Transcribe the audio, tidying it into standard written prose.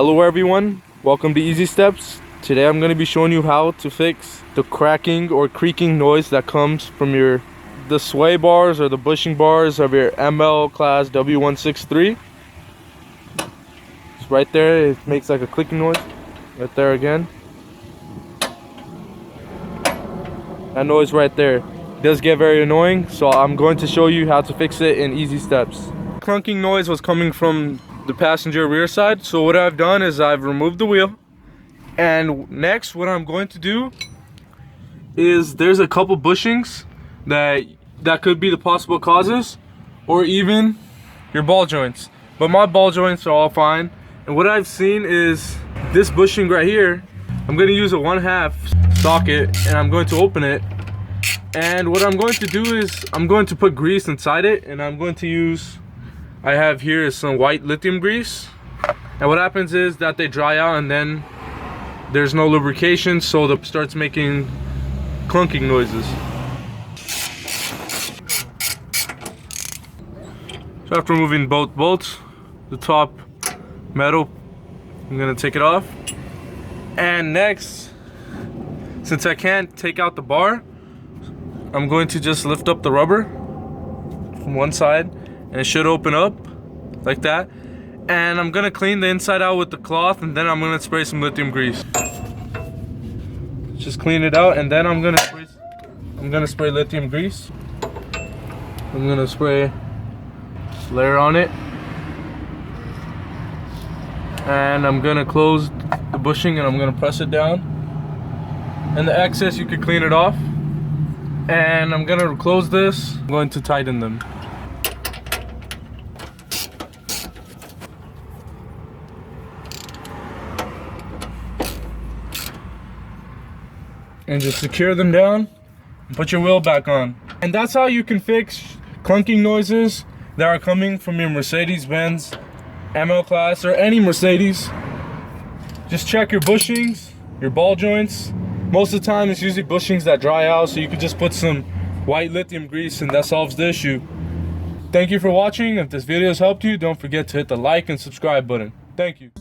Hello everyone, welcome to Easy Steps. Today I'm going to be showing you how to fix the cracking or creaking noise that comes from the sway bars or the bushing bars of your ML class W163. It's right there, it makes like a clicking noise. Right there again. That noise right there it does get very annoying, so I'm going to show you how to fix it in easy steps. Clunking noise was coming from the passenger rear side, so what I've done is I've removed the wheel, and next what I'm going to do is there's a couple bushings that could be the possible causes, or even your ball joints, but my ball joints are all fine. And what I've seen is this bushing right here. I'm going to use a 1/2 socket and I'm going to open it, and what I'm going to do is I'm going to put grease inside it, and I'm going to use, I have here is some white lithium grease, and what happens is that they dry out and then there's no lubrication, so it starts making clunking noises. So after removing both bolts, the top metal, I'm gonna take it off, and next, since I can't take out the bar, I'm going to just lift up the rubber from one side, and it should open up like that. And I'm gonna clean the inside out with the cloth, and then I'm gonna spray some lithium grease. Just clean it out, and then I'm gonna spray lithium grease. I'm gonna spray layer on it, and I'm gonna close the bushing and I'm gonna press it down. And the excess you can clean it off. And I'm gonna close this. I'm going to tighten them. And just secure them down and put your wheel back on. And that's how you can fix clunking noises that are coming from your Mercedes-Benz ML class or any Mercedes. Just check your bushings, your ball joints. Most of the time it's usually bushings that dry out, so you could just put some white lithium grease and that solves the issue. Thank you for watching. If this video has helped you, don't forget to hit the like and subscribe button. Thank you.